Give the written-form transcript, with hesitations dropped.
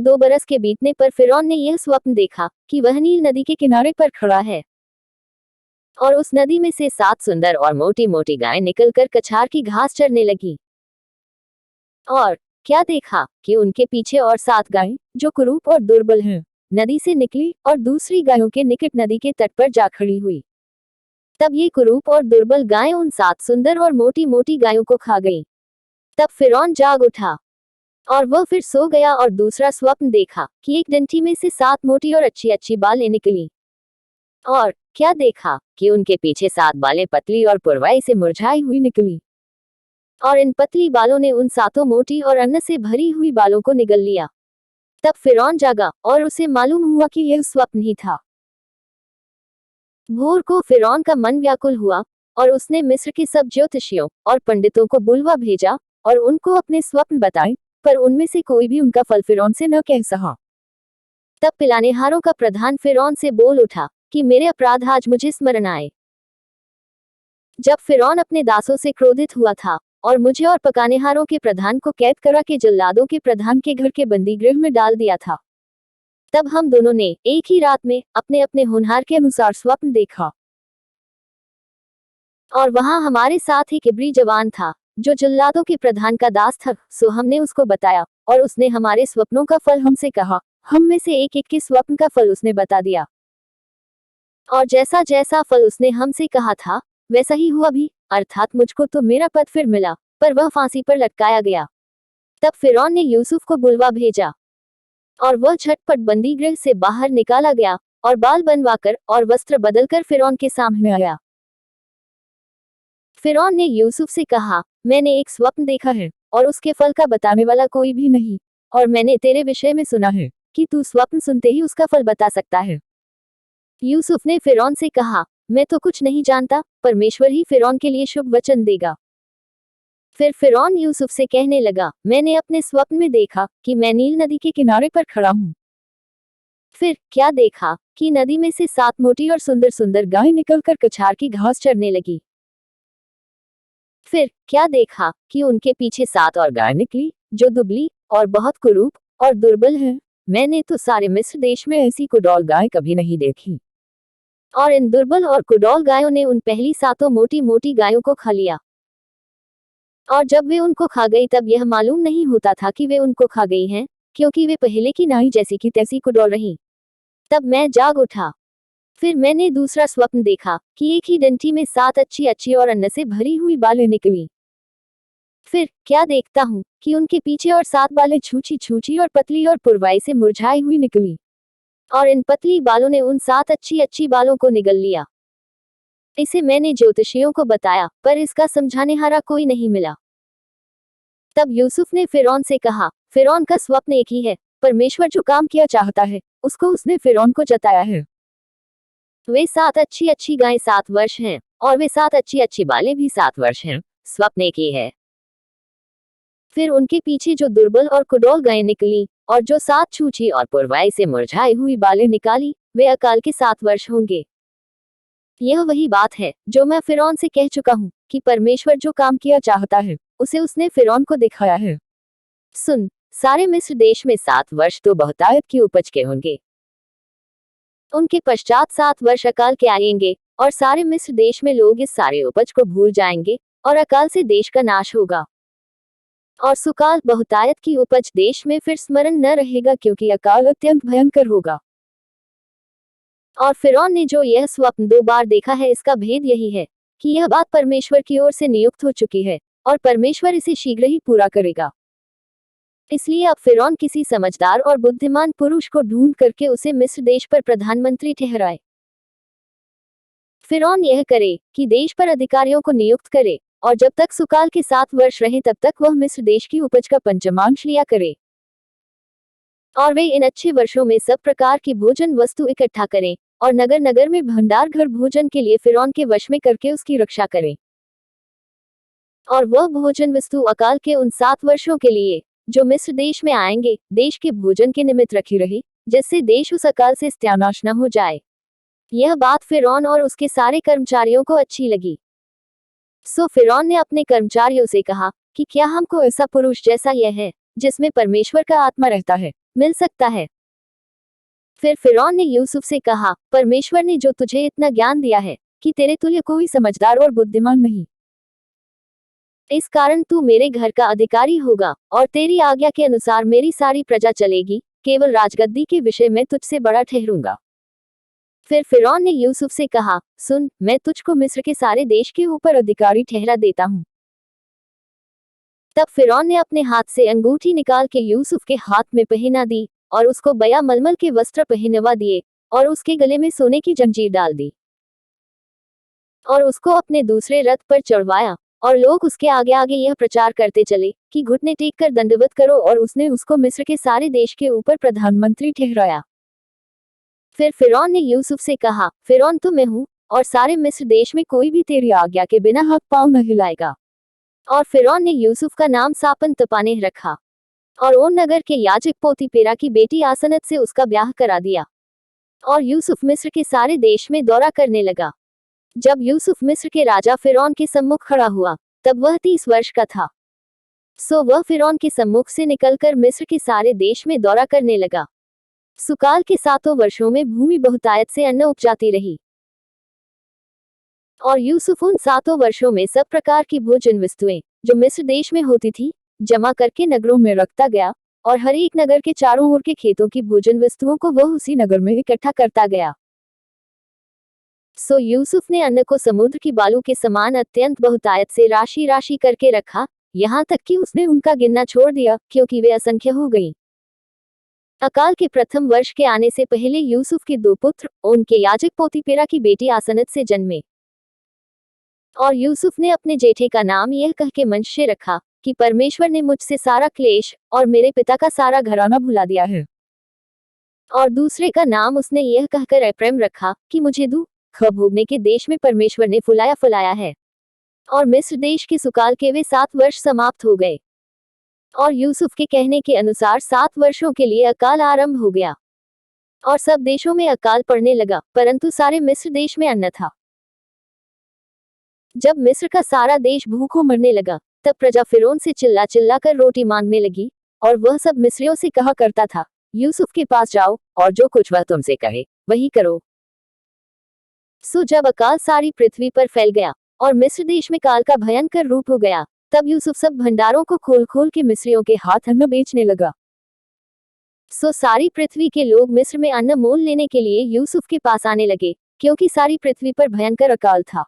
2 बरस के बीतने पर फिरौन ने यह स्वप्न देखा कि वह नील नदी के किनारे पर खड़ा है और उस नदी में से 7 सुंदर और मोटी मोटी गायें निकलकर कछार की घास चरने लगी। और क्या देखा कि उनके पीछे और 7 गायें, जो कुरूप और दुर्बल हैं, नदी से निकली और दूसरी गायों के निकट नदी के तट पर जा खड़ी हुई। तब ये कुरूप और दुर्बल गायें उन 7 सुंदर और मोटी मोटी गायों को खा गईं। तब फिरौन जाग उठा और वह फिर सो गया और दूसरा स्वप्न देखा कि एक डंठी में से 7 मोटी और अच्छी अच्छी बालें निकली। और क्या देखा कि उनके पीछे 7 बालें पतली और पुरवाई से मुरझाई हुई निकली और इन पतली बालों ने उन 7 मोटी और अन्न से भरी हुई बालों को निगल लिया। तब फिरौन जागा और उसे मालूम हुआ कि यह स्वप्न ही था। भोर को फिरौन का मन व्याकुल हुआ और उसने मिस्र के सब ज्योतिषियों और पंडितों को बुलवा भेजा और उनको अपने स्वप्न बताए, पर उनमें से कोई भी उनका फल फिरौन से न कह सका। तब पिलानेहारों का प्रधान फिरौन से बोल उठा कि मेरे अपराध आज मुझे स्मरण आए। जब फिरौन अपने दासों से क्रोधित हुआ था और मुझे और पकानेहारों के प्रधान को कैद करा के जल्लादों के प्रधान के घर के बंदी गृह में डाल दिया था। तब हम दोनों ने एक ही रात में अपने अपने होनहार के अनुसार स्वप्न देखा और वहां हमारे साथ एक इब्री जवान था जो जल्लादों के प्रधान का दास था। सो हमने उसको बताया और उसने हमारे स्वप्नों का फल हमसे कहा। हम में से एक एक के स्वप्न का फल उसने बता दिया और जैसा जैसा फल उसने हमसे कहा था वैसा ही हुआ भी, अर्थात मुझको तो मेरा पद फिर मिला, पर वह फांसी पर लटकाया गया। तब फिरौन ने यूसुफ को बुलवा भेजा और वह झटपट बंदी गृह से बाहर निकाला गया और बाल बनवाकर और वस्त्र बदलकर फिरौन के सामने आया। फिरौन ने यूसुफ से कहा, मैंने एक स्वप्न देखा है और उसके फल का बताने वाला कोई भी नहीं, और मैंने तेरे विषय में सुना है कि तू स्वप्न सुनते ही उसका फल बता सकता है। यूसुफ ने फिरौन से कहा, मैं तो कुछ नहीं जानता, परमेश्वर ही फिरौन के लिए शुभ वचन देगा। फिर फिरौन यूसुफ से कहने लगा, मैंने अपने स्वप्न में देखा कि मैं नील नदी के किनारे पर खड़ा हूँ। फिर क्या देखा कि नदी में से 7 मोटी और सुंदर सुंदर गायें निकलकर कछार की घास चरने लगी। फिर क्या देखा कि उनके पीछे 7 और गायें निकली जो दुबली और बहुत कुरूप और दुर्बल है। मैंने तो सारे मिस्र देश में ऐसी कुडौल गाय कभी नहीं देखी। और इन दुर्बल और कुडौल गायों ने उन पहली 7 मोटी मोटी गायों को खा लिया। और जब वे उनको खा गई तब यह मालूम नहीं होता था कि वे उनको खा गई हैं, क्योंकि वे पहले की नाई जैसी की तैसी कुडौल रही। तब मैं जाग उठा। फिर मैंने दूसरा स्वप्न देखा कि एक ही डंठी में 7 अच्छी अच्छी और अन्न से भरी हुई बालें निकली। फिर क्या देखता हूँ कि उनके पीछे और 7 बालें छूछी छूछी और पतली और पुरवाई से मुरझाई हुई निकली, और इन पतली बालों ने उन 7 अच्छी अच्छी बालों को निगल लिया। इसे मैंने ज्योतिषियों को बताया, पर इसका समझानेहारा कोई नहीं मिला। तब यूसुफ ने फिरौन से कहा, फिरौन का स्वप्न एक ही है, परमेश्वर जो काम किया चाहता है उसको उसने फिरौन को जताया है। वे 7 अच्छी अच्छी गायें 7 वर्ष हैं और वे 7 अच्छी अच्छी बालें भी 7 वर्ष हैं, स्वप्न एक ही है। फिर उनके पीछे जो दुर्बल और कुडौल गायें निकली और जो 7 छूछी और पुरवाई से मुरझाई हुई बालें निकाली, वे अकाल के 7 वर्ष होंगे। यह वही बात है जो मैं फिरौन से कह चुका हूँ कि परमेश्वर जो काम किया चाहता है उसे उसने फिरौन को दिखाया है। सुन, सारे मिस्र देश में 7 वर्ष तो बहुतायत की उपज के होंगे। उनके पश्चात 7 वर्ष अकाल के आएंगे और सारे मिस्र देश में लोग इस सारे उपज को भूल जाएंगे और अकाल से देश का नाश होगा। और सुकाल बहुतायत की उपज देश में फिर स्मरण न रहेगा, क्योंकि अकाल अत्यंत भयंकर होगा। और फिरौन ने जो यह स्वप्न 2 बार देखा है, इसका भेद यही है कि यह बात परमेश्वर की ओर से नियुक्त हो चुकी है और परमेश्वर इसे शीघ्र ही पूरा करेगा। इसलिए अब फिरौन किसी समझदार और बुद्धिमान पुरुष को ढूंढ करके उसे मिस्र देश पर प्रधानमंत्री ठहराए। फिरौन यह करे कि देश पर अधिकारियों को नियुक्त करे, और जब तक सुकाल के 7 वर्ष रहे तब तक वह मिस्र देश की उपज का पंचमांश लिया करे। और वे इन अच्छे वर्षों में सब प्रकार की भोजन वस्तु इकट्ठा करें और नगर नगर में भंडार घर भोजन के लिए फिरौन के वश में करके उसकी रक्षा करें। और वह भोजन वस्तु अकाल के उन 7 वर्षों के लिए जो मिस्र देश में आएंगे, देश के भोजन के निमित्त रखी रही, जिससे देश उस अकाल से सत्यानाश न हो जाए। यह बात फिरौन और उसके सारे कर्मचारियों को अच्छी लगी। सो फिरौन ने अपने कर्मचारियों से कहा कि क्या हमको ऐसा पुरुष जैसा यह है जिसमें परमेश्वर का आत्मा रहता है, मिल सकता है। फिर फिरौन ने यूसुफ से कहा, परमेश्वर ने जो तुझे इतना ज्ञान दिया है कि तेरे तुल्य कोई समझदार और बुद्धिमान नहीं, इस कारण तू मेरे घर का अधिकारी होगा और तेरी आज्ञा के अनुसार मेरी सारी प्रजा चलेगी, केवल राजगद्दी के विषय में तुझसे बड़ा ठहरूंगा। फिर फिरौन ने यूसुफ से कहा, सुन, मैं तुझको मिस्र के सारे देश के ऊपर अधिकारी ठहरा देता हूँ। तब फिरौन ने अपने हाथ से अंगूठी निकाल के यूसुफ के हाथ में पहना दी और उसको बया मलमल के वस्त्र पहनवा दिए और उसके गले में सोने की जंजीर डाल दी और उसको अपने दूसरे रथ पर चढ़वाया और लोग उसके आगे आगे यह प्रचार करते चले कि घुटने टेक कर दंडवत करो, और उसने उसको मिस्र के सारे देश के ऊपर प्रधानमंत्री ठहराया। फिर फिरौन ने यूसुफ से कहा, फिरौन तो मैं हूँ और सारे मिस्र देश में कोई भी तेरी आज्ञा के बिना हाथ पांव न हिलाएगा। और फिरौन ने यूसुफ का नाम सापन तपानेह रखा और ओन नगर के याजक पोतीपेरा की बेटी आसनत से उसका ब्याह करा दिया। और यूसुफ मिस्र के सारे देश में दौरा करने लगा। जब यूसुफ मिस्र के राजा फिरौन के सम्मुख खड़ा हुआ, तब वह 30 वर्ष का था। सो वह फिरौन के सम्मुख से निकलकर मिस्र के सारे देश में दौरा करने लगा। सुकाल के 7 वर्षों में भूमि बहुतायत से अन्न उपजाती रही। और यूसुफ उन 7 वर्षों में सब प्रकार की भोजन वस्तुएं जो मिस्र देश में होती थी जमा करके नगरों में रखता गया, और हर एक नगर के चारों ओर के खेतों की भोजन वस्तुओं को वह उसी नगर में इकट्ठा करता गया। सो यूसुफ ने अन्न को समुद्र की बालू के समान अत्यंत बहुतायत से राशि राशि करके रखा, यहाँ तक कि उसने उनका गिनना छोड़ दिया, क्योंकि वे असंख्य हो गई। अकाल के प्रथम वर्ष के आने से पहले यूसुफ के 2 पुत्र उनके याजक पोतीपेरा की बेटी आसनत से जन्मे। और यूसुफ ने अपने जेठे का नाम यह कह के मंशे रखा कि परमेश्वर ने मुझसे सारा क्लेश और मेरे पिता का सारा घराना भुला दिया है। और दूसरे का नाम उसने यह कहकर एप्रैम रखा कि मुझे दुख भोगने के देश में परमेश्वर ने फुलाया फुलाया है। और मिस्र देश के सुकाल के वे 7 वर्ष समाप्त हो गए। और यूसुफ के कहने के अनुसार 7 वर्षों के लिए अकाल आरंभ हो गया और सब देशों में अकाल पड़ने लगा, परंतु सारे मिस्र देश में अन्न था। जब मिस्र का सारा देश भूखों मरने लगा, तब प्रजा फिरौन से चिल्ला चिल्ला कर रोटी मांगने लगी, और वह सब मिस्रियों से कहा करता था, यूसुफ के पास जाओ और जो कुछ वह तुमसे कहे वही करो। सो जब अकाल सारी पृथ्वी पर फैल गया और मिस्र देश में काल का भयंकर रूप हो गया, तब यूसुफ सब भंडारों को खोल खोल के मिस्रियों के हाथ अन्न बेचने लगा। सो सारी पृथ्वी के लोग मिस्र में अन्न मोल लेने के लिए यूसुफ के पास आने लगे, क्योंकि सारी पृथ्वी पर भयंकर अकाल था।